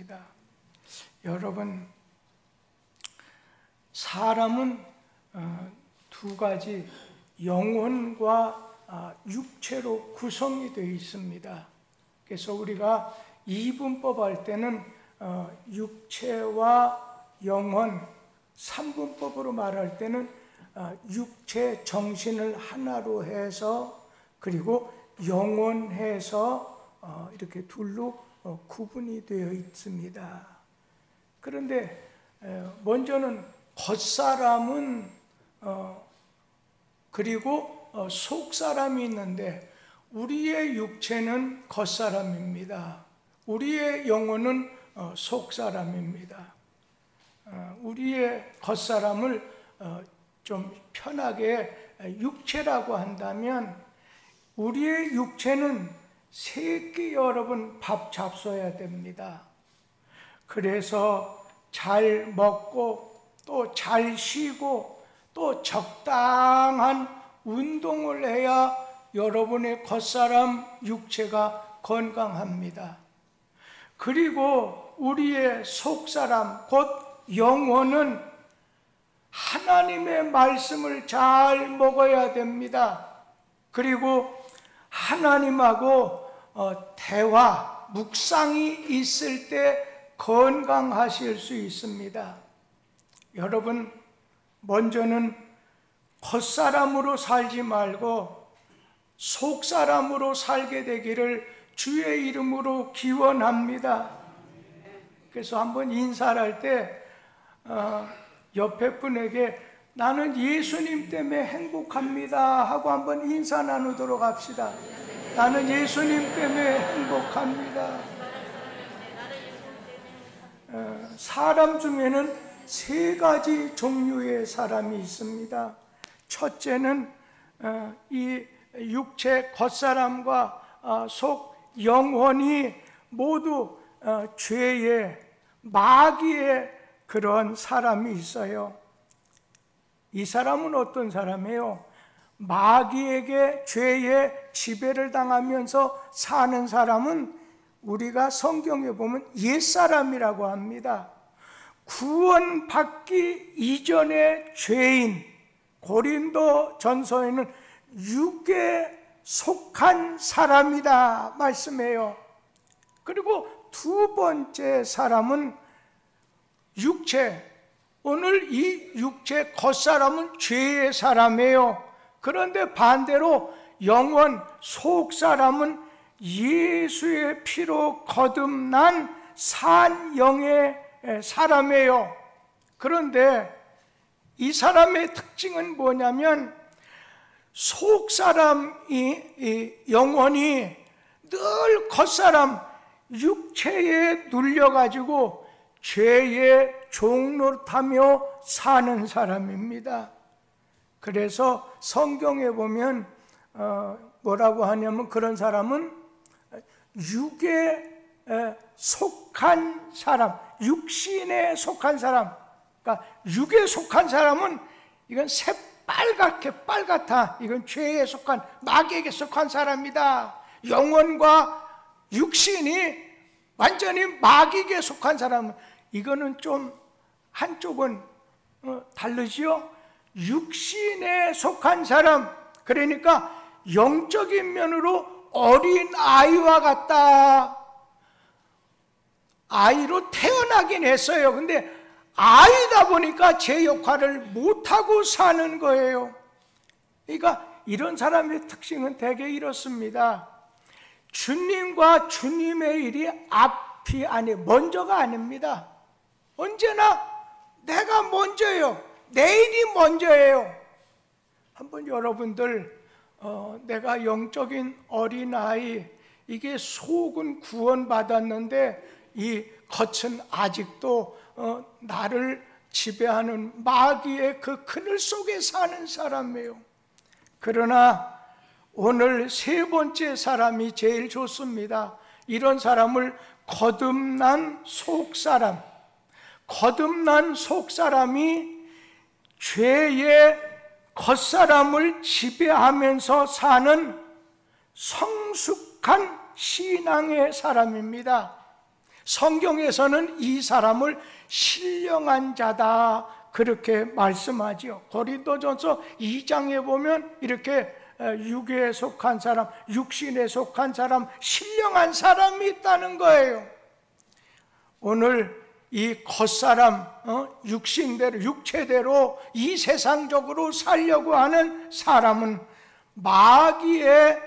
있습니다. 여러분, 사람은 두 가지 영혼과 육체로 구성이 되어 있습니다. 그래서 우리가 이분법 할 때는 육체와 영혼, 삼분법으로 말할 때는 육체, 정신을 하나로 해서 그리고 영혼해서 이렇게 둘로 구분이 되어 있습니다. 그런데 먼저는 겉사람은 그리고 속사람이 있는데 우리의 육체는 겉사람입니다. 우리의 영혼은 속사람입니다. 우리의 겉사람을 좀 편하게 육체라고 한다면 우리의 육체는 세 끼 여러 번 밥 잡숴야 됩니다. 그래서 잘 먹고 또 잘 쉬고 또 적당한 운동을 해야 여러분의 겉사람 육체가 건강합니다. 그리고 우리의 속사람 곧 영혼은 하나님의 말씀을 잘 먹어야 됩니다. 그리고 하나님하고 대화, 묵상이 있을 때 건강하실 수 있습니다. 여러분, 먼저는 겉사람으로 살지 말고 속사람으로 살게 되기를 주의 이름으로 기원합니다. 그래서 한번 인사를 할 때 옆에 분에게 나는 예수님 때문에 행복합니다 하고 한번 인사 나누도록 합시다. 나는 예수님 때문에 행복합니다. 사람 중에는 세 가지 종류의 사람이 있습니다. 첫째는 이 육체 겉사람과 속 영혼이 모두 죄의 마귀의 그런 사람이 있어요. 이 사람은 어떤 사람이에요? 마귀에게 죄의 지배를 당하면서 사는 사람은 우리가 성경에 보면 옛사람이라고 합니다. 구원받기 이전의 죄인, 고린도 전서에는 육에 속한 사람이다 말씀해요. 그리고 두 번째 사람은 육체, 오늘 이 육체 겉사람은 죄의 사람이에요. 그런데 반대로 영혼, 속사람은 예수의 피로 거듭난 산 영의 사람이에요. 그런데 이 사람의 특징은 뭐냐면 속사람이 영혼이 늘 겉사람 육체에 눌려가지고 죄의 종노릇하며 사는 사람입니다. 그래서 성경에 보면 뭐라고 하냐면 그런 사람은 육에 속한 사람, 육신에 속한 사람, 그러니까 육에 속한 사람은 이건 새빨갛게 빨갛다. 이건 죄에 속한 마귀에게 속한 사람이다. 영혼과 육신이 완전히 마귀에게 속한 사람은 이거는 좀 한쪽은 다르지요. 육신에 속한 사람, 그러니까 영적인 면으로 어린 아이와 같다. 아이로 태어나긴 했어요. 근데 아이다 보니까 제 역할을 못하고 사는 거예요. 그러니까 이런 사람의 특징은 대개 이렇습니다. 주님과 주님의 일이 앞이 아니에요. 먼저가 아닙니다. 언제나 내가 먼저예요. 내 일이 먼저예요. 한번 여러분들 내가 영적인 어린아이, 이게 속은 구원받았는데 이 겉은 아직도 나를 지배하는 마귀의 그 그늘 속에 사는 사람이에요. 그러나 오늘 세 번째 사람이 제일 좋습니다. 이런 사람을 거듭난 속사람, 거듭난 속사람이 죄의 겉사람을 지배하면서 사는 성숙한 신앙의 사람입니다. 성경에서는 이 사람을 신령한 자다 그렇게 말씀하지요. 고린도전서 2장에 보면 이렇게 육에 속한 사람, 육신에 속한 사람, 신령한 사람이 있다는 거예요. 오늘 이 겉사람, 육신대로, 육체대로 이 세상적으로 살려고 하는 사람은 마귀의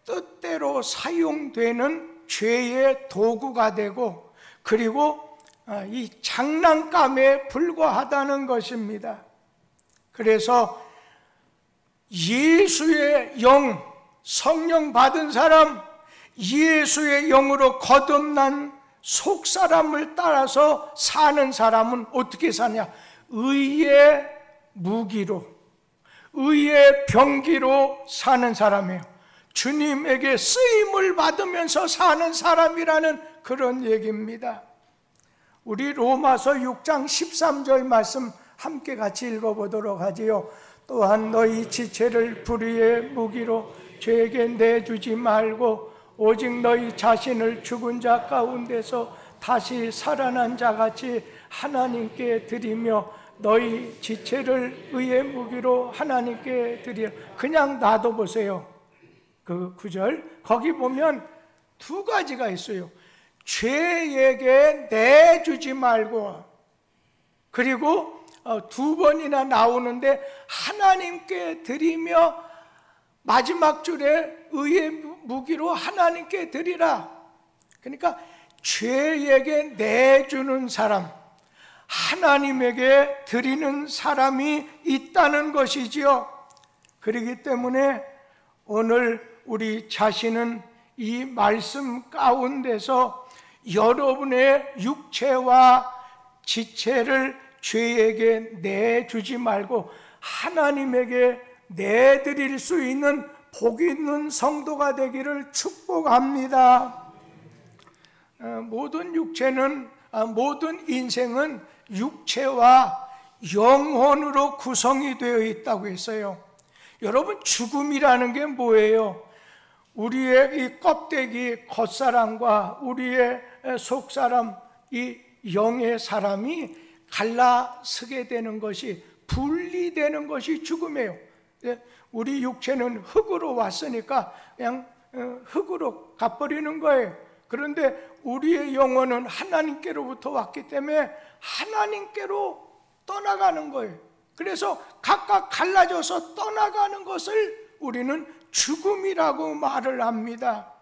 뜻대로 사용되는 죄의 도구가 되고, 그리고 이 장난감에 불과하다는 것입니다. 그래서 예수의 영, 성령 받은 사람, 예수의 영으로 거듭난 속사람을 따라서 사는 사람은 어떻게 사냐? 의의 무기로, 의의 병기로 사는 사람이에요. 주님에게 쓰임을 받으면서 사는 사람이라는 그런 얘기입니다. 우리 로마서 6장 13절 말씀 함께 같이 읽어보도록 하지요. 또한 너희 지체를 불의의 무기로 죄에게 내주지 말고 오직 너희 자신을 죽은 자 가운데서 다시 살아난 자같이 하나님께 드리며 너희 지체를 의의 무기로 하나님께 드리라. 그냥 놔둬보세요. 그 9절 거기 보면 두 가지가 있어요. 죄에게 내주지 말고, 그리고 두 번이나 나오는데 하나님께 드리며, 마지막 줄에 의의 무기로 하나님께 드리라. 그러니까 죄에게 내주는 사람, 하나님에게 드리는 사람이 있다는 것이지요. 그렇기 때문에 오늘 우리 자신은 이 말씀 가운데서 여러분의 육체와 지체를 죄에게 내주지 말고 하나님에게 내드릴 수 있는 복 있는 성도가 되기를 축복합니다. 모든 인생은 육체와 영혼으로 구성이 되어 있다고 했어요. 여러분, 죽음이라는 게 뭐예요? 우리의 이 껍데기 겉사람과 우리의 속사람, 이 영의 사람이 갈라서게 되는 것이, 분리되는 것이 죽음이에요. 우리 육체는 흙으로 왔으니까 그냥 흙으로 가버리는 거예요. 그런데 우리의 영혼은 하나님께로부터 왔기 때문에 하나님께로 떠나가는 거예요. 그래서 각각 갈라져서 떠나가는 것을 우리는 죽음이라고 말을 합니다.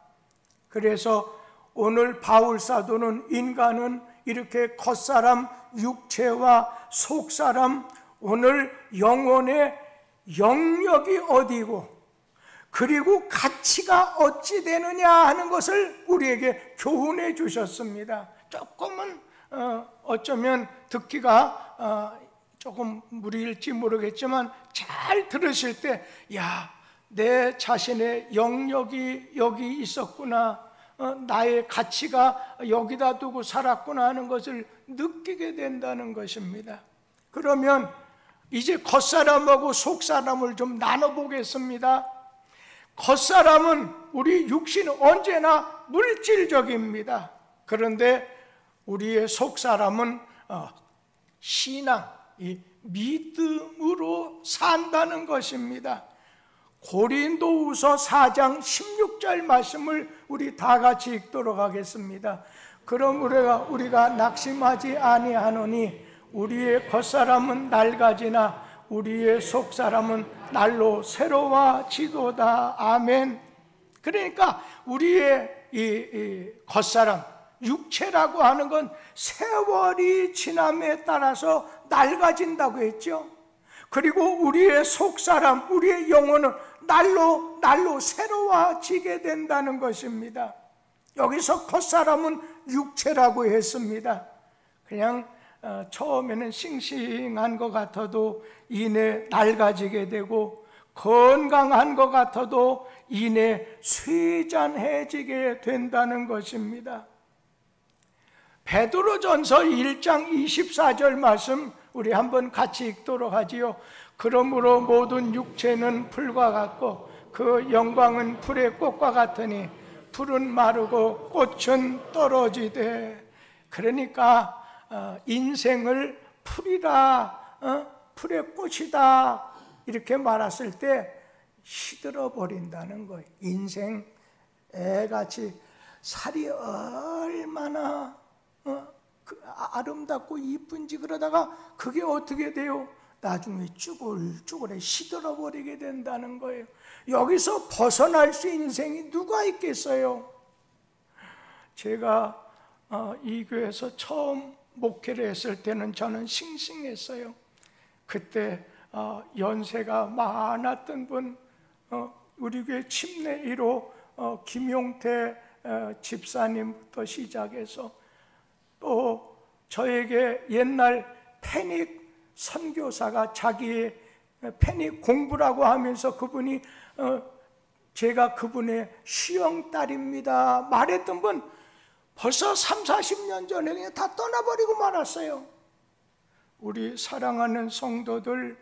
그래서 오늘 바울 사도는 인간은 이렇게 겉사람, 육체와 속사람, 오늘 영혼의 영역이 어디고 그리고 가치가 어찌 되느냐 하는 것을 우리에게 교훈해 주셨습니다. 조금은 어쩌면 듣기가 조금 무리일지 모르겠지만 잘 들으실 때, 야, 내 자신의 영역이 여기 있었구나, 나의 가치가 여기다 두고 살았구나 하는 것을 느끼게 된다는 것입니다. 그러면 이제 겉사람하고 속사람을 좀 나눠보겠습니다. 겉사람은, 우리 육신은 언제나 물질적입니다. 그런데 우리의 속사람은 신앙, 이 믿음으로 산다는 것입니다. 고린도후서 4장 16절 말씀을 우리 다 같이 읽도록 하겠습니다. 그럼 우리가 낙심하지 아니하노니 우리의 겉사람은 낡아지나 우리의 속사람은 날로 새로워지도다. 아멘. 그러니까 우리의 이 겉사람, 육체라고 하는 건 세월이 지남에 따라서 낡아진다고 했죠. 그리고 우리의 속사람, 우리의 영혼은 날로 새로워지게 된다는 것입니다. 여기서 겉사람은 육체라고 했습니다. 그냥 처음에는 싱싱한 것 같아도 이내 낡아지게 되고, 건강한 것 같아도 이내 쇠잔해지게 된다는 것입니다. 베드로전서 1장 24절 말씀 우리 한번 같이 읽도록 하지요. 그러므로 모든 육체는 풀과 같고 그 영광은 풀의 꽃과 같으니 풀은 마르고 꽃은 떨어지되 그러니까 인생을 풀이라, 풀의 꽃이다 이렇게 말했을 때 시들어 버린다는 거예요. 인생 애같이 살이 얼마나 아름답고 이쁜지, 그러다가 그게 어떻게 돼요? 나중에 쭈글쭈글해 시들어 버리게 된다는 거예요. 여기서 벗어날 수 있는 인생이 누가 있겠어요? 제가 이 교회에서 처음 목회를 했을 때는 저는 싱싱했어요. 그때 연세가 많았던 분, 우리 교회 침례 1호 김용태 집사님부터 시작해서 또 저에게 옛날 패닉 선교사가 자기의 패닉 공부라고 하면서 그분이 제가 그분의 시형딸입니다 말했던 분 벌써 30-40년 전에 그냥 다 떠나버리고 말았어요. 우리 사랑하는 성도들,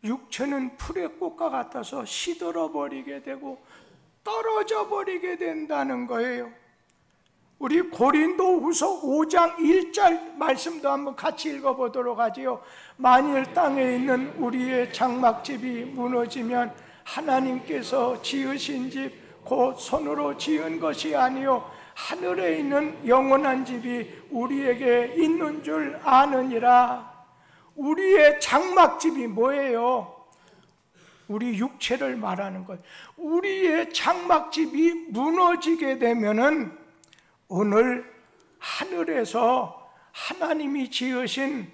육체는 풀의 꽃과 같아서 시들어버리게 되고 떨어져 버리게 된다는 거예요. 우리 고린도후서 5장 1절 말씀도 한번 같이 읽어보도록 하지요. 만일 땅에 있는 우리의 장막집이 무너지면 하나님께서 지으신 집 곧 손으로 지은 것이 아니요 하늘에 있는 영원한 집이 우리에게 있는 줄 아느니라. 우리의 장막집이 뭐예요? 우리 육체를 말하는 거예요. 우리의 장막집이 무너지게 되면은 오늘 하늘에서 하나님이 지으신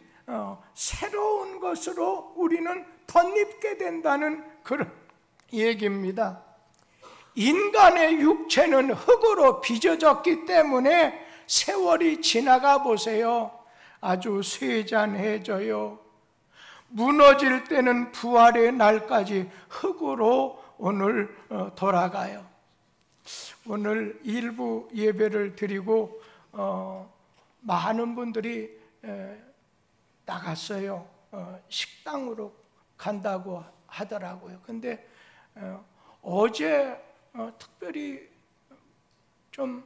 새로운 것으로 우리는 덧입게 된다는 그런 얘기입니다. 인간의 육체는 흙으로 빚어졌기 때문에 세월이 지나가 보세요. 아주 쇠잔해져요. 무너질 때는 부활의 날까지 흙으로 오늘 돌아가요. 오늘 일부 예배를 드리고 많은 분들이 나갔어요. 식당으로 간다고 하더라고요. 근데 어제 특별히 좀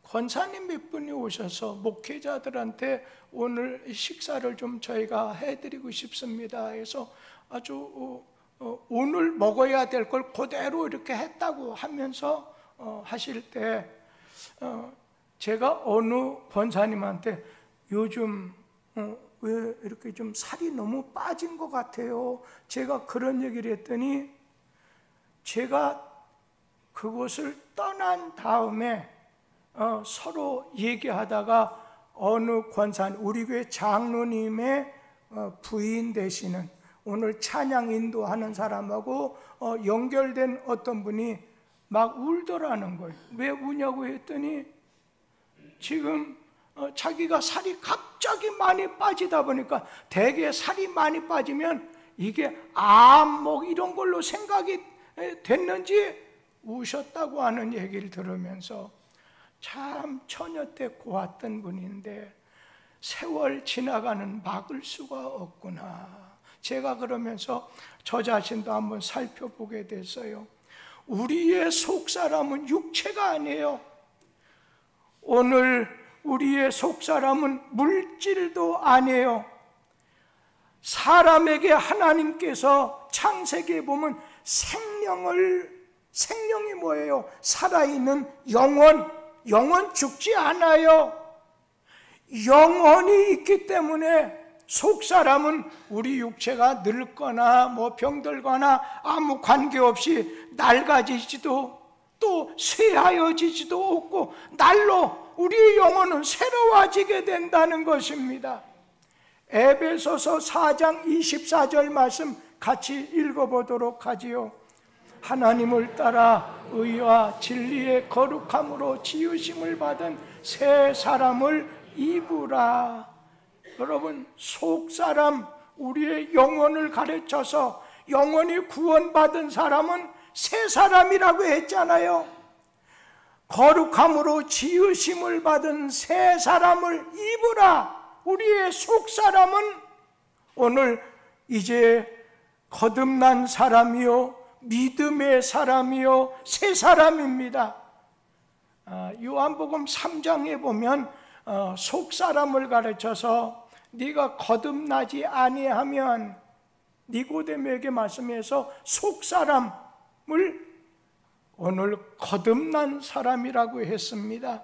권사님 몇 분이 오셔서 목회자들한테 오늘 식사를 좀 저희가 해드리고 싶습니다 해서 아주 오늘 먹어야 될 걸 그대로 이렇게 했다고 하면서 하실 때 제가 어느 권사님한테 요즘 왜 이렇게 좀 살이 너무 빠진 것 같아요, 제가 그런 얘기를 했더니 제가 그곳을 떠난 다음에 서로 얘기하다가 어느 권사님, 우리 교회 장로님의 부인 되시는 오늘 찬양 인도하는 사람하고 연결된 어떤 분이 막 울더라는 거예요. 왜 우냐고 했더니 지금 자기가 살이 갑자기 많이 빠지다 보니까 대개 살이 많이 빠지면 이게 암 뭐 이런 걸로 생각이 됐는지 우셨다고 하는 얘기를 들으면서 참 처녀 때 고왔던 분인데 세월 지나가는 막을 수가 없구나. 제가 그러면서 저 자신도 한번 살펴보게 됐어요. 우리의 속사람은 육체가 아니에요. 오늘 우리의 속사람은 물질도 아니에요. 사람에게 하나님께서 창세기에 보면 생명이 뭐예요? 살아있는 영혼 죽지 않아요. 영혼이 있기 때문에 속사람은 우리 육체가 늙거나 뭐 병들거나 아무 관계없이 낡아지지도 또 쇠하여지지도 없고 날로 우리의 영혼은 새로워지게 된다는 것입니다. 에베소서 4장 24절 말씀 같이 읽어보도록 하지요. 하나님을 따라 의와 진리의 거룩함으로 지으심을 받은 새 사람을 입으라. 여러분, 속사람, 우리의 영혼을 가르쳐서 영혼이 구원받은 사람은 새 사람이라고 했잖아요. 거룩함으로 지으심을 받은 새 사람을 입으라. 우리의 속사람은 오늘 이제 거듭난 사람이요 믿음의 사람이요 새 사람입니다. 요한복음 3장에 보면 속 사람을 가르쳐서 네가 거듭나지 아니하면, 니고데모에게 말씀해서 속 사람을 오늘 거듭난 사람이라고 했습니다.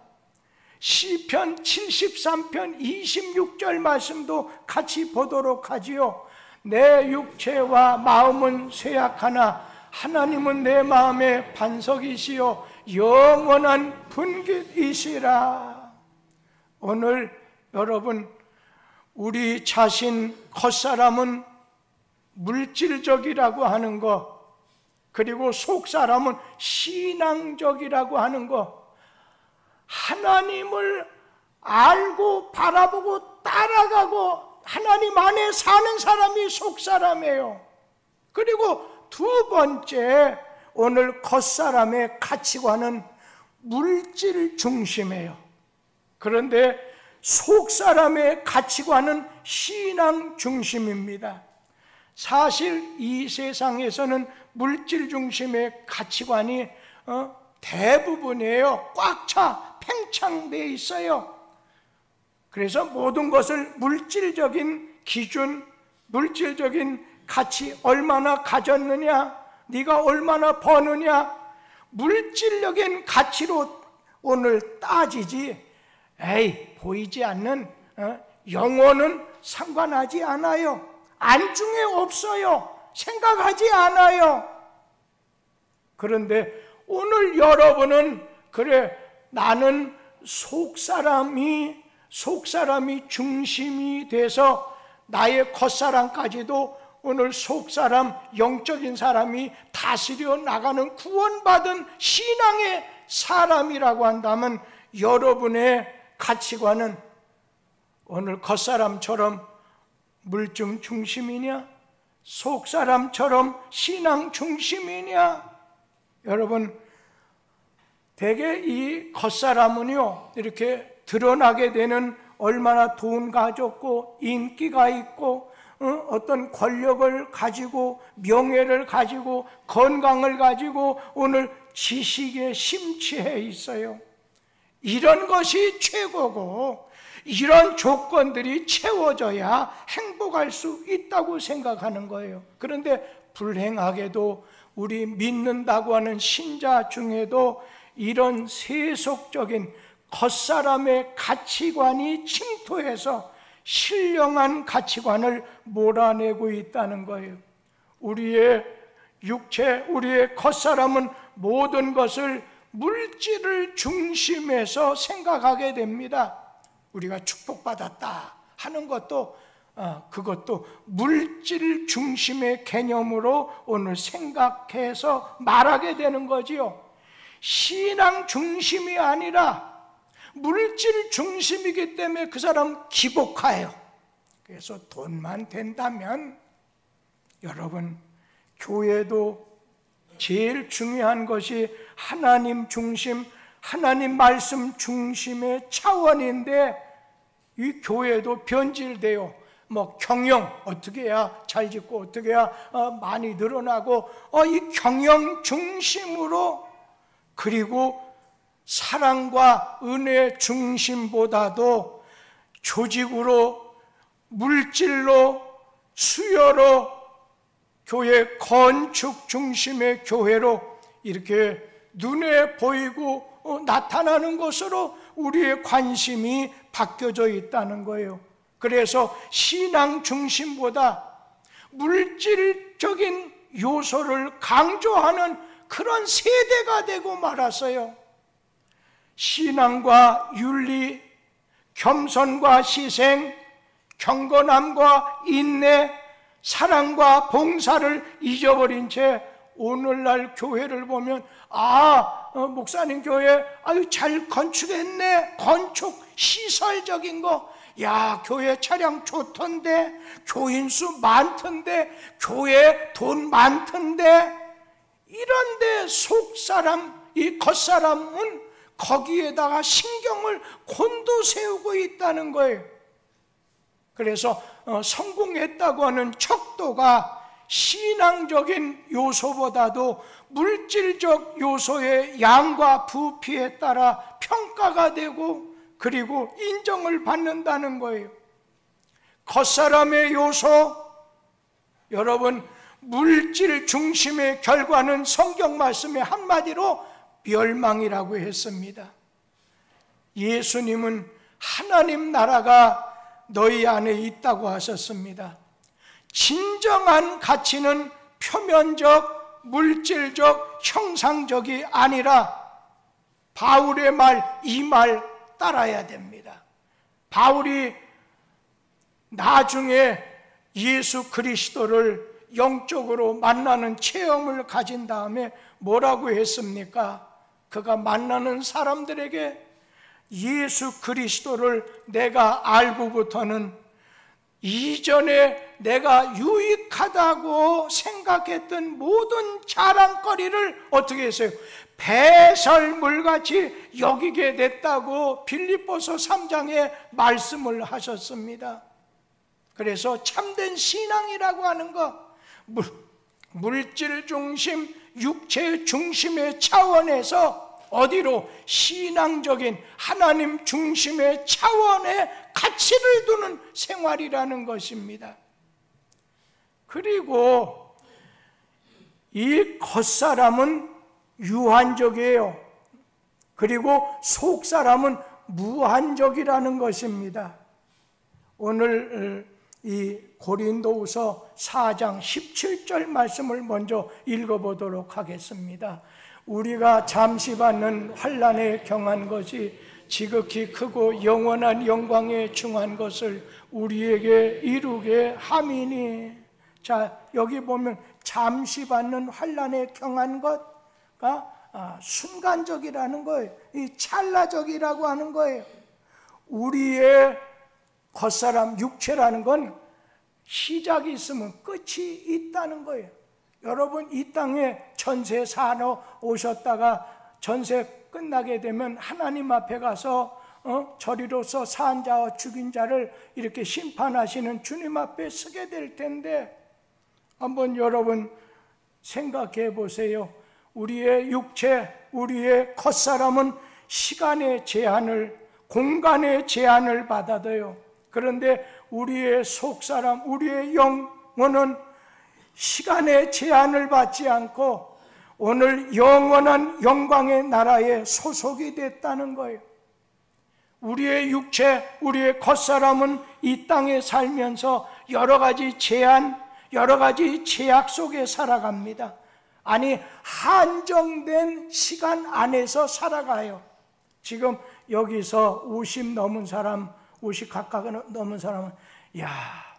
시편 73편 26절 말씀도 같이 보도록 하지요. 내 육체와 마음은 쇠약하나 하나님은 내 마음의 반석이시요 영원한 분깃이시라. 오늘 여러분, 우리 자신 겉사람은 물질적이라고 하는 것, 그리고 속사람은 신앙적이라고 하는 것, 하나님을 알고 바라보고 따라가고 하나님 안에 사는 사람이 속사람이에요. 그리고 두 번째, 오늘 겉사람의 가치관은 물질 중심이에요. 그런데 속사람의 가치관은 신앙 중심입니다. 사실 이 세상에서는 물질 중심의 가치관이 대부분이에요. 꽉 차, 팽창되어 있어요. 그래서 모든 것을 물질적인 기준, 물질적인 가치, 얼마나 가졌느냐, 네가 얼마나 버느냐, 물질적인 가치로 오늘 따지지, 에이, 보이지 않는 영혼은 상관하지 않아요. 안중에 없어요. 생각하지 않아요. 그런데 오늘 여러분은, 그래, 나는 속사람이 중심이 돼서 나의 겉사람까지도 오늘 속사람, 영적인 사람이 다스려 나가는 구원받은 신앙의 사람이라고 한다면, 여러분의 가치관은 오늘 겉사람처럼 물질 중심이냐, 속사람처럼 신앙 중심이냐? 여러분, 대개 이 겉사람은요, 이렇게 드러나게 되는, 얼마나 돈 가졌고 인기가 있고 어떤 권력을 가지고 명예를 가지고 건강을 가지고 오늘 지식에 심취해 있어요. 이런 것이 최고고 이런 조건들이 채워져야 행복할 수 있다고 생각하는 거예요. 그런데 불행하게도 우리 믿는다고 하는 신자 중에도 이런 세속적인 겉사람의 가치관이 침투해서 신령한 가치관을 몰아내고 있다는 거예요. 우리의 육체, 우리의 겉사람은 모든 것을 물질을 중심에서 생각하게 됩니다. 우리가 축복받았다 하는 것도 그것도 물질 중심의 개념으로 오늘 생각해서 말하게 되는 거지요. 신앙 중심이 아니라 물질 중심이기 때문에 그 사람 기복해요. 그래서 돈만 된다면, 여러분, 교회도 제일 중요한 것이 하나님 중심, 하나님 말씀 중심의 차원인데, 이 교회도 변질돼요. 뭐 경영 어떻게 해야 잘 짓고 어떻게 해야 많이 늘어나고, 이 경영 중심으로, 그리고 사랑과 은혜 중심보다도 조직으로, 물질로, 수요로, 교회 건축 중심의 교회로 이렇게 눈에 보이고 나타나는 것으로 우리의 관심이 바뀌어져 있다는 거예요. 그래서 신앙 중심보다 물질적인 요소를 강조하는 그런 세대가 되고 말았어요. 신앙과 윤리, 겸손과 희생, 경건함과 인내, 사랑과 봉사를 잊어버린 채 오늘날 교회를 보면, 목사님 교회 아주 잘 건축했네. 건축 시설적인 거, 야, 교회 차량 좋던데, 교인 수 많던데, 교회 돈 많던데, 이런데 속사람, 이 겉사람은 거기에다가 신경을 곤두세우고 있다는 거예요. 그래서 성공했다고 하는 척도가 신앙적인 요소보다도 물질적 요소의 양과 부피에 따라 평가가 되고, 그리고 인정을 받는다는 거예요. 겉사람의 요소, 여러분 물질 중심의 결과는 성경 말씀의 한마디로 멸망이라고 했습니다. 예수님은 하나님 나라가 너희 안에 있다고 하셨습니다. 진정한 가치는 표면적, 물질적, 형상적이 아니라 바울의 말, 이 말 따라야 됩니다. 바울이 나중에 예수 그리스도를 영적으로 만나는 체험을 가진 다음에 뭐라고 했습니까? 그가 만나는 사람들에게 예수 그리스도를 내가 알고부터는 이전에 내가 유익하다고 생각했던 모든 자랑거리를 어떻게 했어요? 배설물같이 여기게 됐다고 빌립보서 3장에 말씀을 하셨습니다. 그래서 참된 신앙이라고 하는 것, 물질 중심, 육체 중심의 차원에서 어디로? 신앙적인 하나님 중심의 차원의 가치를 두는 생활이라는 것입니다. 그리고 이 겉사람은 유한적이에요. 그리고 속사람은 무한적이라는 것입니다. 오늘 이 고린도후서 4장 17절 말씀을 먼저 읽어보도록 하겠습니다. 우리가 잠시 받는 환난에 경한 것이 지극히 크고 영원한 영광에 중한 것을 우리에게 이루게 함이니. 자, 여기 보면 잠시 받는 환난에 경한 것가 순간적이라는 거예요. 이 찰나적이라고 하는 거예요. 우리의 겉사람 육체라는 건 시작이 있으면 끝이 있다는 거예요. 여러분 이 땅에 전세 사러 오셨다가 전세 끝나게 되면 하나님 앞에 가서 저리로서 산 자와 죽인 자를 이렇게 심판하시는 주님 앞에 서게 될 텐데, 한번 여러분 생각해 보세요. 우리의 육체, 우리의 겉사람은 시간의 제한을, 공간의 제한을 받아도요. 그런데 우리의 속사람, 우리의 영혼은 시간의 제한을 받지 않고 오늘 영원한 영광의 나라에 소속이 됐다는 거예요. 우리의 육체, 우리의 겉사람은 이 땅에 살면서 여러 가지 제한, 여러 가지 제약 속에 살아갑니다. 아니, 한정된 시간 안에서 살아가요. 지금 여기서 50 넘은 사람, 50 가까이 넘은 사람은 야,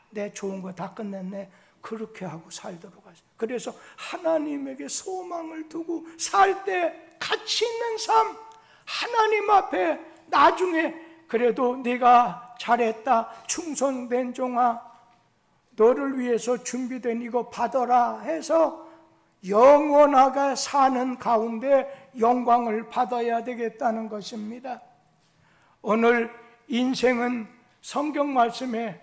내 좋은 거 다 끝냈네, 그렇게 하고 살도록 하죠. 그래서 하나님에게 소망을 두고 살 때 가치 있는 삶, 하나님 앞에 나중에 그래도 네가 잘했다, 충성된 종아, 너를 위해서 준비된 이거 받아라 해서 영원하게 사는 가운데 영광을 받아야 되겠다는 것입니다. 오늘 인생은 성경 말씀에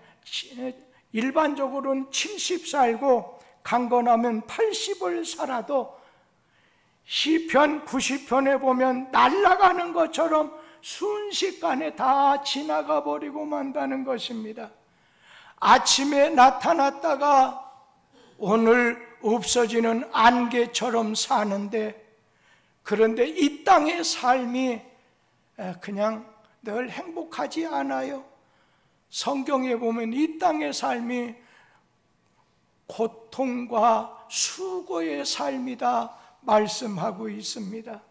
일반적으로는 70 살고 강건하면 80을 살아도 시편 90편에 보면 날아가는 것처럼 순식간에 다 지나가 버리고 만다는 것입니다. 아침에 나타났다가 오늘 없어지는 안개처럼 사는데, 그런데 이 땅의 삶이 그냥 늘 행복하지 않아요. 성경에 보면 이 땅의 삶이 고통과 수고의 삶이다 말씀하고 있습니다.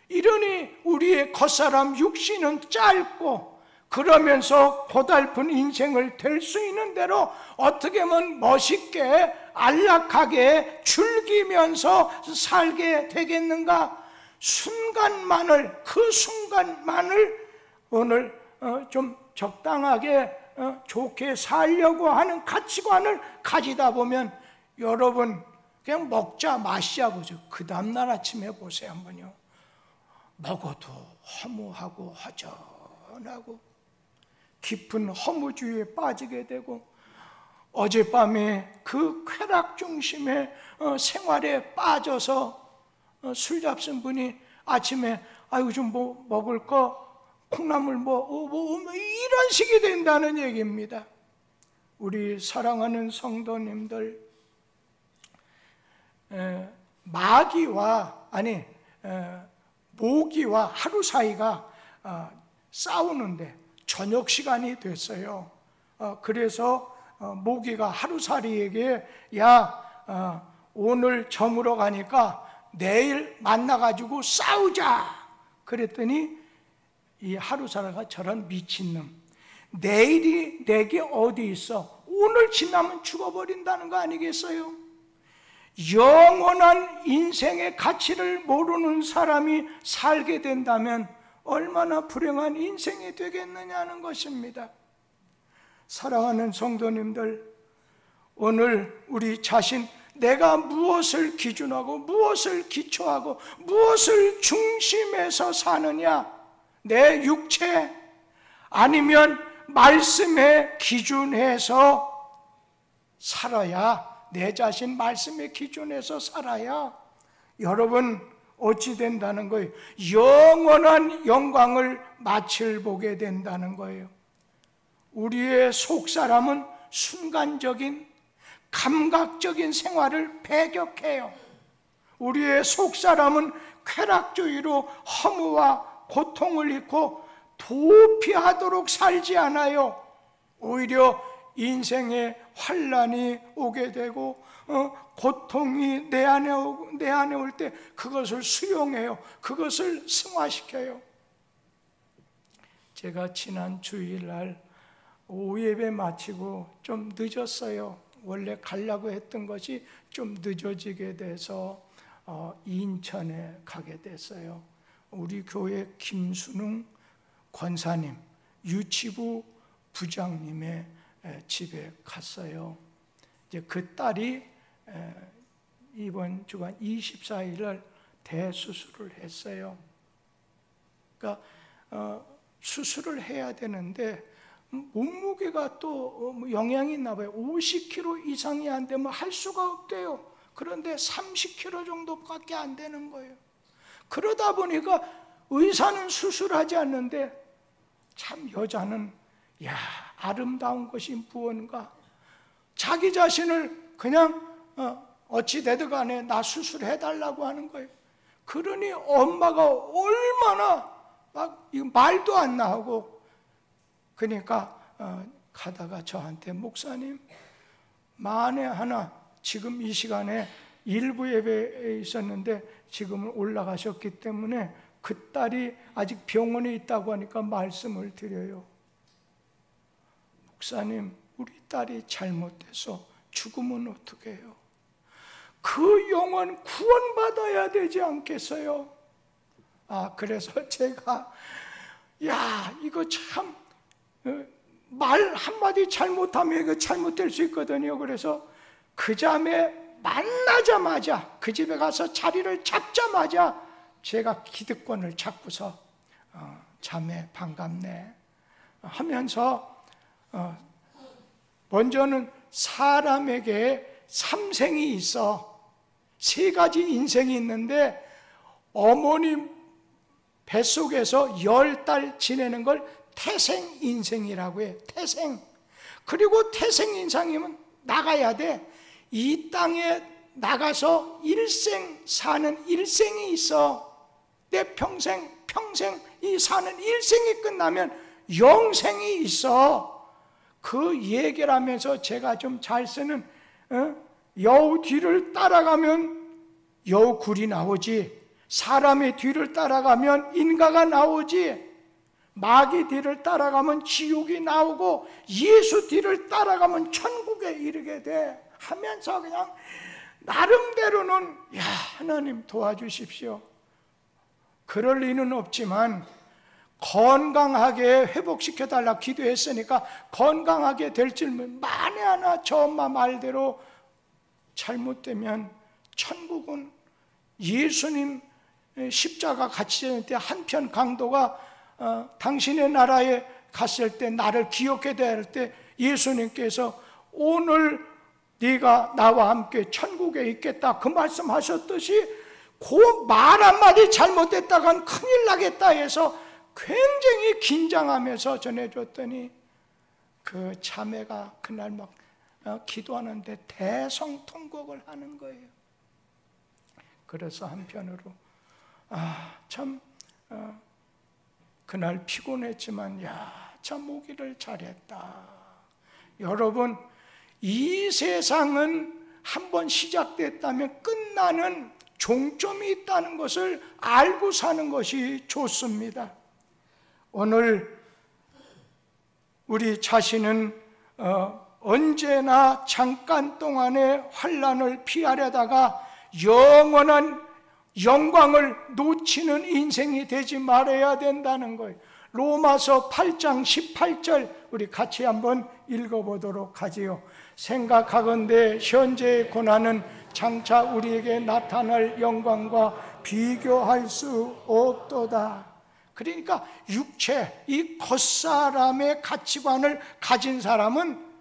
이러니 우리의 겉사람 육신은 짧고 그러면서 고달픈 인생을 될 수 있는 대로 어떻게 하면 멋있게 안락하게 즐기면서 살게 되겠는가? 순간만을, 그 순간만을 오늘 좀 적당하게 좋게 살려고 하는 가치관을 가지다 보면 여러분 그냥 먹자 마시자 보죠. 그 다음날 아침에 보세요 한번요. 먹어도 허무하고 허전하고 깊은 허무주의에 빠지게 되고, 어젯밤에 그 쾌락 중심의 생활에 빠져서 술 잡순 분이 아침에 아이고 좀 뭐 먹을 거 콩나물 이런 식이 된다는 얘기입니다. 우리 사랑하는 성도님들, 모기와 하루 사이가 싸우는데 저녁 시간이 됐어요. 그래서 모기가 하루살이에게 오늘 저물어 가니까 내일 만나가지고 싸우자 그랬더니 이 하루살이가 저런 미친놈, 내일이 내게 어디 있어? 오늘 지나면 죽어버린다는 거 아니겠어요? 영원한 인생의 가치를 모르는 사람이 살게 된다면 얼마나 불행한 인생이 되겠느냐는 것입니다. 사랑하는 성도님들, 오늘 우리 자신, 내가 무엇을 기준하고 무엇을 기초하고 무엇을 중심해서 사느냐? 내 육체 아니면 말씀에 기준해서 살아야, 내 자신 말씀에 기준해서 살아야 여러분 어찌 된다는 거예요? 영원한 영광을 맛을 보게 된다는 거예요. 우리의 속사람은 순간적인 감각적인 생활을 배격해요. 우리의 속사람은 쾌락주의로 허무와 고통을 잊고 도피하도록 살지 않아요. 오히려 인생에 환난이 오게 되고 고통이 내 안에 올 때 그것을 수용해요. 그것을 승화시켜요. 제가 지난 주일날 오후 예배 마치고 좀 늦었어요. 원래 가려고 했던 것이 좀 늦어지게 돼서 인천에 가게 됐어요. 우리 교회 김순웅 권사님, 유치부 부장님의 집에 갔어요. 이제 그 딸이 이번 주간 24일날 대수술을 했어요. 그러니까 수술을 해야 되는데 몸무게가 또 영향이 있나 봐요. 50kg 이상이 안 되면 할 수가 없대요. 그런데 30kg 정도밖에 안 되는 거예요. 그러다 보니까 의사는 수술하지 않는데 참 여자는 아름다운 것이 무언가, 자기 자신을 그냥 어찌 되든 간에 나 수술해달라고 하는 거예요. 그러니 엄마가 얼마나 막 말도 안 나오고, 그러니까 가다가 저한테, 목사님, 만에 하나 지금 이 시간에 일부 예배에 있었는데 지금은 올라가셨기 때문에 그 딸이 아직 병원에 있다고 하니까 말씀을 드려요. 목사님, 우리 딸이 잘못돼서 죽으면 어떻게 해요? 그 영혼 구원받아야 되지 않겠어요? 그래서 제가 이거 참 말 한마디 잘못하면 이거 잘못될 수 있거든요. 그래서 그 자매 만나자마자, 그 집에 가서 자리를 잡자마자 제가 기득권을 잡고서 자매 반갑네 하면서, 먼저는 사람에게 삼생이 있어, 세 가지 인생이 있는데 어머니 뱃속에서 10달 지내는 걸 태생 인생이라고 해요. 태생. 그리고 태생 인생이면 나가야 돼. 이 땅에 나가서 일생 사는 일생이 있어. 내 평생 이 사는 일생이 끝나면 영생이 있어. 그 얘기를 하면서 제가 좀 잘 쓰는, 여우 뒤를 따라가면 여우굴이 나오지, 사람의 뒤를 따라가면 인가가 나오지, 마귀 뒤를 따라가면 지옥이 나오고 예수 뒤를 따라가면 천국에 이르게 돼 하면서 그냥 나름대로는 하나님 도와주십시오. 그럴 리는 없지만 건강하게 회복시켜달라 기도했으니까 건강하게 될 줄만, 만에 하나 저 엄마 말대로 잘못되면 천국은 예수님 십자가 같이 지낼 때 한편 강도가 당신의 나라에 갔을 때 나를 기억해 될 때 예수님께서 오늘 네가 나와 함께 천국에 있겠다 그 말씀하셨듯이 그 말 한마디 잘못했다간 큰일 나겠다 해서 굉장히 긴장하면서 전해줬더니 그 자매가 그날 막 기도하는데 대성통곡을 하는 거예요. 그래서 한편으로 참 그날 피곤했지만 참 오기를 잘했다. 여러분, 이 세상은 한번 시작됐다면 끝나는 종점이 있다는 것을 알고 사는 것이 좋습니다. 오늘 우리 자신은 언제나 잠깐 동안의 환난을 피하려다가 영원한 영광을 놓치는 인생이 되지 말아야 된다는 거예요. 로마서 8장 18절 우리 같이 한번 읽어보도록 하지요. 생각하건대 현재의 고난은 장차 우리에게 나타날 영광과 비교할 수 없도다. 그러니까 육체, 이 겉사람의 가치관을 가진 사람은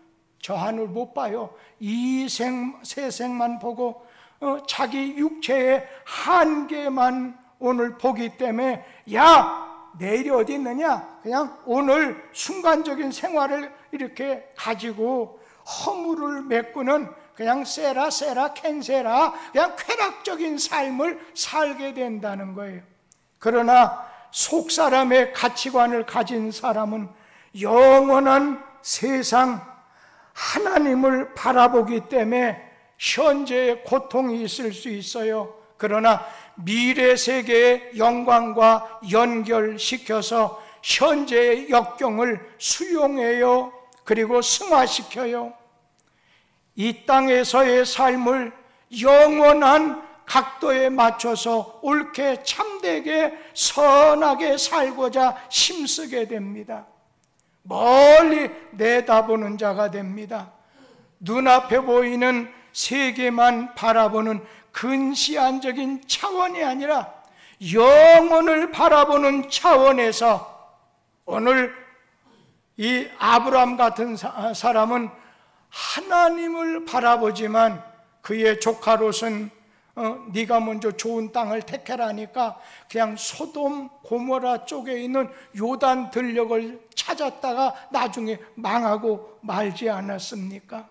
저 하늘 못 봐요. 이 세상만 보고 자기 육체의 한계만 오늘 보기 때문에 내일이 어디 있느냐? 그냥 오늘 순간적인 생활을 이렇게 가지고 허물을 메꾸는 그냥 세라 캔세라 그냥 쾌락적인 삶을 살게 된다는 거예요. 그러나 속 사람의 가치관을 가진 사람은 영원한 세상 하나님을 바라보기 때문에 현재의 고통이 있을 수 있어요. 그러나 미래 세계의 영광과 연결시켜서 현재의 역경을 수용해요. 그리고 승화시켜요. 이 땅에서의 삶을 영원한 각도에 맞춰서 옳게 참되게 선하게 살고자 힘쓰게 됩니다. 멀리 내다보는 자가 됩니다. 눈앞에 보이는 세계만 바라보는 근시안적인 차원이 아니라 영혼을 바라보는 차원에서 오늘 이 아브라함 같은 사람은 하나님을 바라보지만 그의 조카 롯은 네가 먼저 좋은 땅을 택해라니까 그냥 소돔 고모라 쪽에 있는 요단 들녘을 찾았다가 나중에 망하고 말지 않았습니까?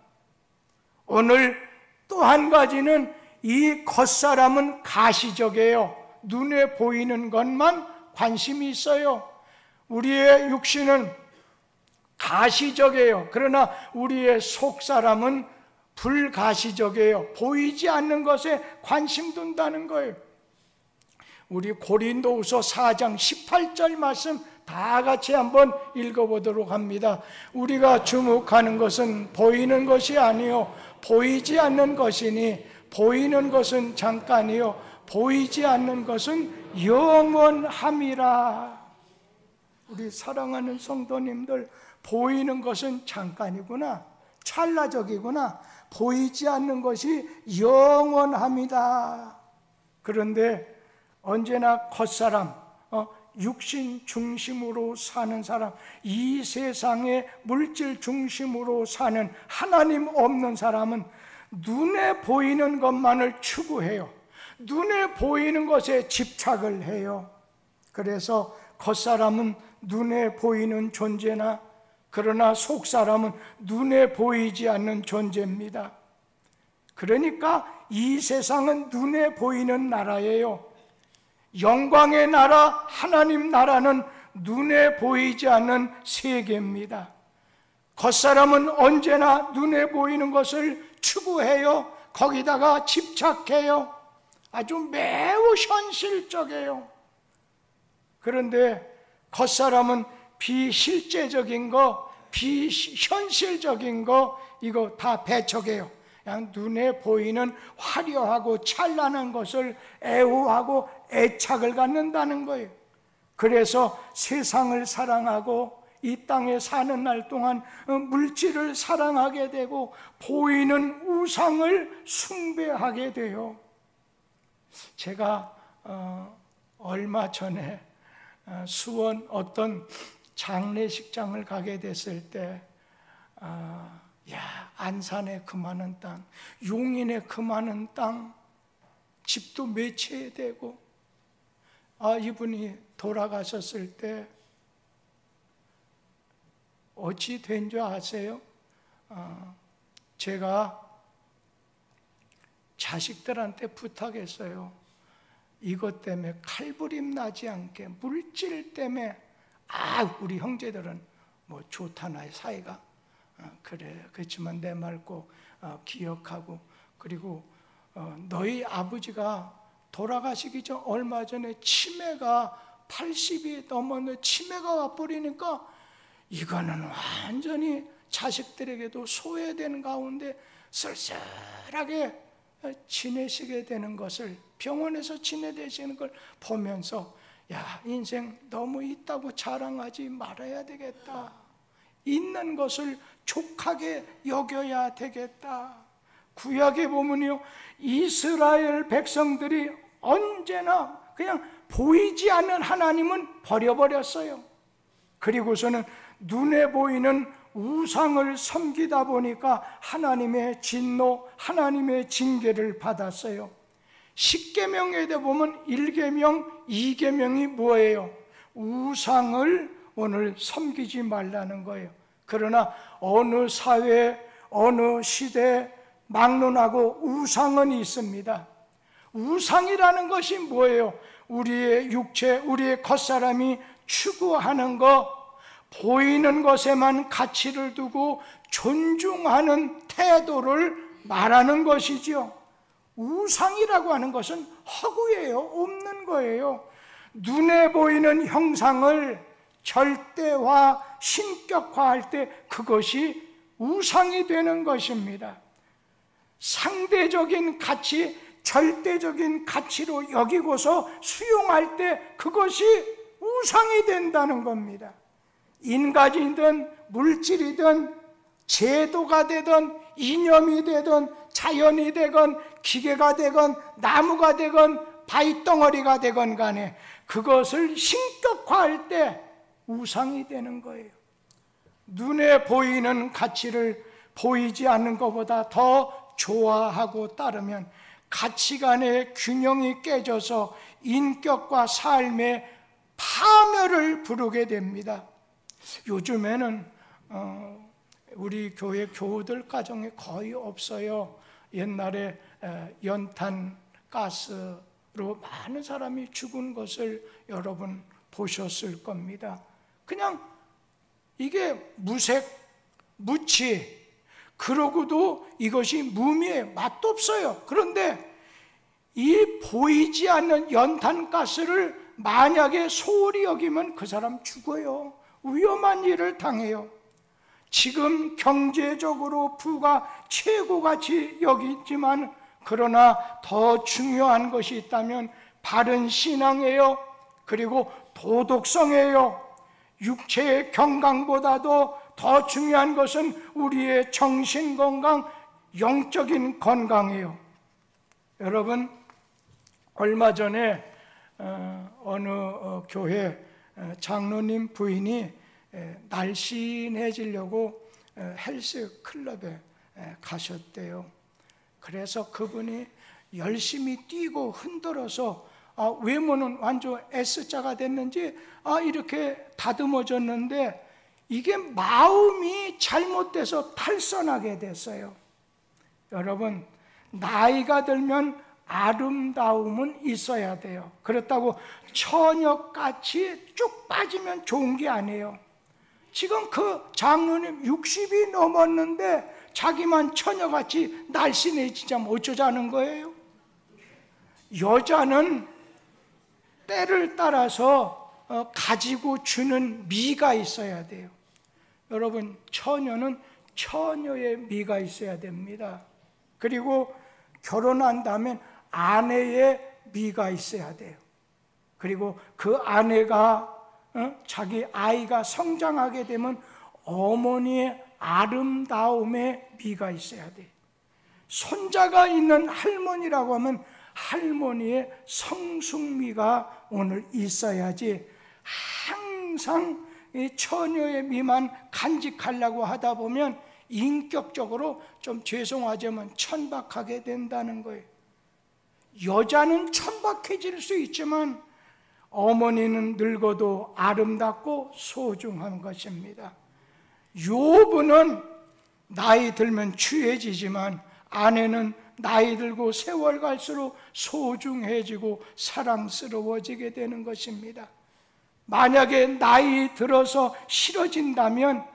오늘 또 한 가지는 이 겉사람은 가시적이에요. 눈에 보이는 것만 관심이 있어요. 우리의 육신은 가시적이에요. 그러나 우리의 속사람은 불가시적이에요. 보이지 않는 것에 관심 둔다는 거예요. 우리 고린도후서 4장 18절 말씀 다 같이 한번 읽어보도록 합니다. 우리가 주목하는 것은 보이는 것이 아니요 보이지 않는 것이니 보이는 것은 잠깐이요 보이지 않는 것은 영원함이라. 우리 사랑하는 성도님들, 보이는 것은 잠깐이구나, 찰나적이구나, 보이지 않는 것이 영원합니다. 그런데 언제나 겉사람, 육신 중심으로 사는 사람, 이 세상의 물질 중심으로 사는 하나님 없는 사람은 눈에 보이는 것만을 추구해요. 눈에 보이는 것에 집착을 해요. 그래서 겉사람은 눈에 보이는 존재나 그러나 속사람은 눈에 보이지 않는 존재입니다. 그러니까 이 세상은 눈에 보이는 나라예요. 영광의 나라, 하나님 나라는 눈에 보이지 않는 세계입니다. 겉사람은 언제나 눈에 보이는 것을 추구해요. 거기다가 집착해요. 아주 매우 현실적이에요. 그런데 겉사람은 비실제적인 거, 비현실적인 거 이거 다 배척해요. 그냥 눈에 보이는 화려하고 찬란한 것을 애호하고 애착을 갖는다는 거예요. 그래서 세상을 사랑하고 이 땅에 사는 날 동안 물질을 사랑하게 되고 보이는 우상을 숭배하게 돼요. 제가 얼마 전에 수원 어떤 장례식장을 가게 됐을 때 안산에 그 많은 땅, 용인에 그 많은 땅, 집도 몇 채 되고 이분이 돌아가셨을 때 어찌 된 줄 아세요? 제가 자식들한테 부탁했어요. 이것 때문에 칼부림 나지 않게, 물질 때문에. 우리 형제들은 뭐 좋다나 사이가. 그래, 그렇지만 내 말 꼭 기억하고, 그리고 너희 아버지가 돌아가시기 전 얼마 전에 치매가 80이 넘었는데 치매가 와버리니까 이거는 완전히 자식들에게도 소외된 가운데 쓸쓸하게 지내시게 되는 것을, 병원에서 지내시는 걸 보면서 야, 인생 너무 있다고 자랑하지 말아야 되겠다. 있는 것을 족하게 여겨야 되겠다. 구약에 보면요, 이스라엘 백성들이 언제나 그냥 보이지 않는 하나님은 버려버렸어요. 그리고서는 눈에 보이는 우상을 섬기다 보니까 하나님의 진노, 하나님의 징계를 받았어요. 10계명에 보면 1계명, 2계명이 뭐예요? 우상을 오늘 섬기지 말라는 거예요. 그러나 어느 사회, 어느 시대 막론하고 우상은 있습니다. 우상이라는 것이 뭐예요? 우리의 육체, 우리의 겉사람이 추구하는 것, 보이는 것에만 가치를 두고 존중하는 태도를 말하는 것이지요. 우상이라고 하는 것은 허구예요. 없는 거예요. 눈에 보이는 형상을 절대화, 신격화할 때 그것이 우상이 되는 것입니다. 상대적인 가치, 절대적인 가치로 여기고서 수용할 때 그것이 우상이 된다는 겁니다. 인간이든 물질이든 제도가 되든 이념이 되든 자연이 되건 기계가 되건 나무가 되건 바위덩어리가 되건 간에 그것을 신격화할 때 우상이 되는 거예요. 눈에 보이는 가치를 보이지 않는 것보다 더 좋아하고 따르면 가치관의 균형이 깨져서 인격과 삶의 파멸을 부르게 됩니다. 요즘에는 우리 교회 교우들 가정에 거의 없어요. 옛날에 연탄 가스로 많은 사람이 죽은 것을 여러분 보셨을 겁니다. 그냥 이게 무색, 무치, 그러고도 이것이 무미에 맛도 없어요. 그런데 이 보이지 않는 연탄가스를 만약에 소홀히 여기면 그 사람 죽어요. 위험한 일을 당해요. 지금 경제적으로 부가 최고같이 여기지만 그러나 더 중요한 것이 있다면 바른 신앙이에요. 그리고 도덕성이에요. 육체의 건강보다도 더 중요한 것은 우리의 정신 건강, 영적인 건강이에요. 여러분, 얼마 전에 어느 교회 장로님 부인이 날씬해지려고 헬스 클럽에 가셨대요. 그래서 그분이 열심히 뛰고 흔들어서 외모는 완전 S자가 됐는지 이렇게 다듬어졌는데 이게 마음이 잘못돼서 탈선하게 됐어요. 여러분, 나이가 들면 아름다움은 있어야 돼요. 그렇다고 처녀같이 쭉 빠지면 좋은 게 아니에요. 지금 그 장로님 60이 넘었는데 자기만 처녀같이 날씬해지자면 어쩌자는 거예요? 여자는 때를 따라서 가지고 주는 미가 있어야 돼요. 여러분, 처녀는 처녀의 미가 있어야 됩니다. 그리고 결혼한 다음에 아내의 미가 있어야 돼요. 그리고 그 아내가 자기 아이가 성장하게 되면 어머니의 아름다움의 미가 있어야 돼요. 손자가 있는 할머니라고 하면 할머니의 성숙미가 오늘 있어야지 항상 이 처녀의 미만 간직하려고 하다 보면 인격적으로 좀 죄송하지만 천박하게 된다는 거예요. 여자는 천박해질 수 있지만 어머니는 늙어도 아름답고 소중한 것입니다. 욥은 나이 들면 취해지지만 아내는 나이 들고 세월 갈수록 소중해지고 사랑스러워지게 되는 것입니다. 만약에 나이 들어서 싫어진다면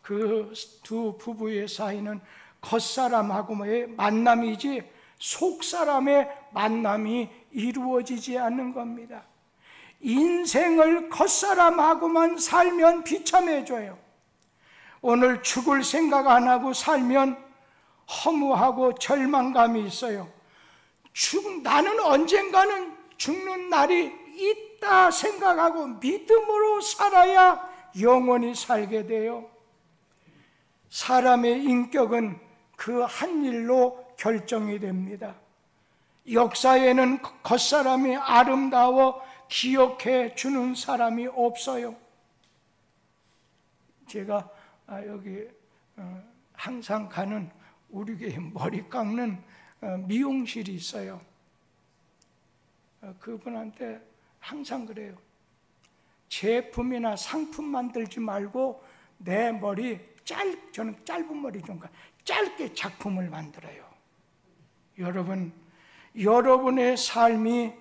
그 두 부부의 사이는 겉사람하고의 만남이지 속사람의 만남이 이루어지지 않는 겁니다. 인생을 겉사람하고만 살면 비참해져요. 오늘 죽을 생각 안 하고 살면 허무하고 절망감이 있어요. 나는 언젠가는 죽는 날이 있다 생각하고 믿음으로 살아야 영원히 살게 돼요. 사람의 인격은 그 한 일로 결정이 됩니다. 역사에는 겉사람이 아름다워 기억해 주는 사람이 없어요. 제가 여기 항상 가는 우리 교회 머리 깎는 미용실이 있어요. 그분한테 항상 그래요. 제품이나 상품 만들지 말고 내 머리 저는 짧은 머리 좀 짧게 작품을 만들어요. 여러분, 여러분의 삶이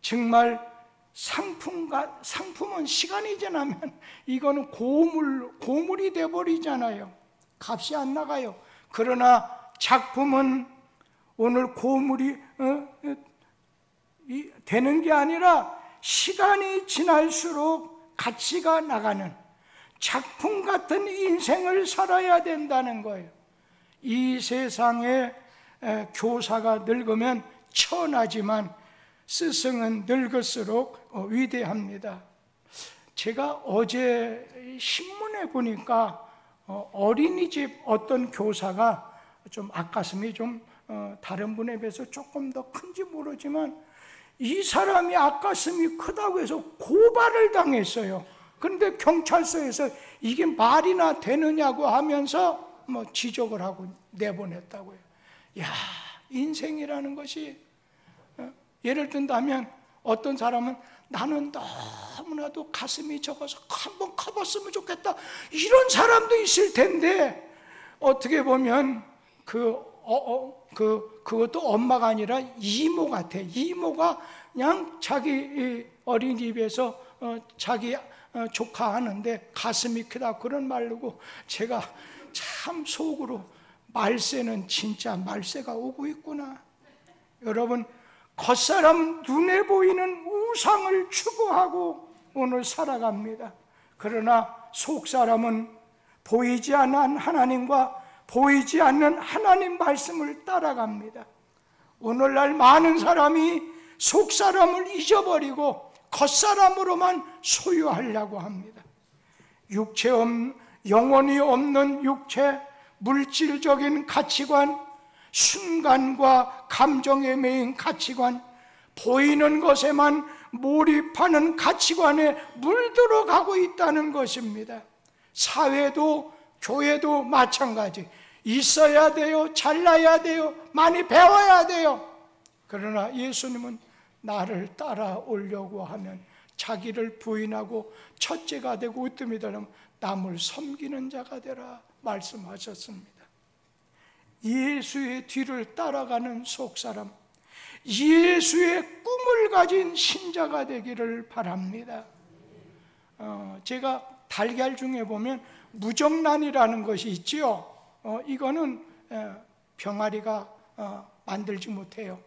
정말 상품은 시간이 지나면 이거는 고물이 돼버리잖아요. 값이 안 나가요. 그러나 작품은 오늘 고물이 되는 게 아니라 시간이 지날수록 가치가 나가는 작품 같은 인생을 살아야 된다는 거예요. 이 세상에 교사가 늙으면 천하지만 스승은 늙을수록 위대합니다. 제가 어제 신문에 보니까 어린이집 어떤 교사가 좀 앞가슴이 좀 다른 분에 비해서 조금 더 큰지 모르지만 이 사람이 앞가슴이 크다고 해서 고발을 당했어요. 그런데 경찰서에서 이게 말이나 되느냐고 하면서 지적을 하고 내보냈다고요. 야, 인생이라는 것이 예를 든다면 어떤 사람은 나는 너무나도 가슴이 적어서 한번 커봤으면 좋겠다 이런 사람도 있을 텐데 어떻게 보면 그것도 엄마가 아니라 이모 같아. 이모가 그냥 자기 어린이집에서 자기 조카 하는데 가슴이 크다 그런 말고 제가 참 속으로 말세는 진짜 말세가 오고 있구나. 여러분, 겉사람은 눈에 보이는 우상을 추구하고 오늘 살아갑니다. 그러나 속사람은 보이지 않는 하나님과 보이지 않는 하나님 말씀을 따라갑니다. 오늘날 많은 사람이 속사람을 잊어버리고 겉사람으로만 소유하려고 합니다. 영혼이 없는 육체, 물질적인 가치관, 순간과 감정에 매인 가치관, 보이는 것에만 몰입하는 가치관에 물들어가고 있다는 것입니다. 사회도 교회도 마찬가지. 있어야 돼요. 잘나야 돼요. 많이 배워야 돼요. 그러나 예수님은 나를 따라오려고 하면 자기를 부인하고 첫째가 되고 으뜸이 되려면 남을 섬기는 자가 되라 말씀하셨습니다. 예수의 뒤를 따라가는 속사람, 예수의 꿈을 가진 신자가 되기를 바랍니다. 제가 달걀 중에 보면 무정란이라는 것이 있지요. 이거는 병아리가 만들지 못해요.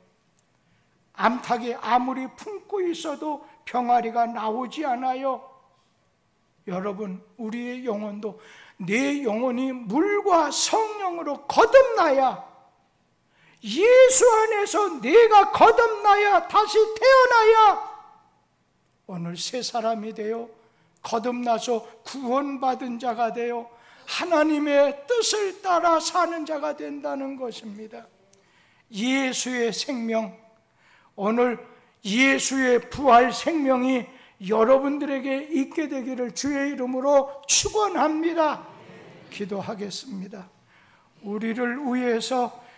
암탉이 아무리 품고 있어도 병아리가 나오지 않아요. 여러분, 우리의 영혼도 내 영혼이 물과 성령으로 거듭나야, 예수 안에서 내가 거듭나야, 다시 태어나야 오늘 새 사람이 되어 거듭나서 구원받은 자가 되어 하나님의 뜻을 따라 사는 자가 된다는 것입니다. 예수의 생명, 오늘 예수의 부활 생명이 여러분들에게 있게 되기를 주의 이름으로 축원합니다. 기도하겠습니다. 우리를 위해서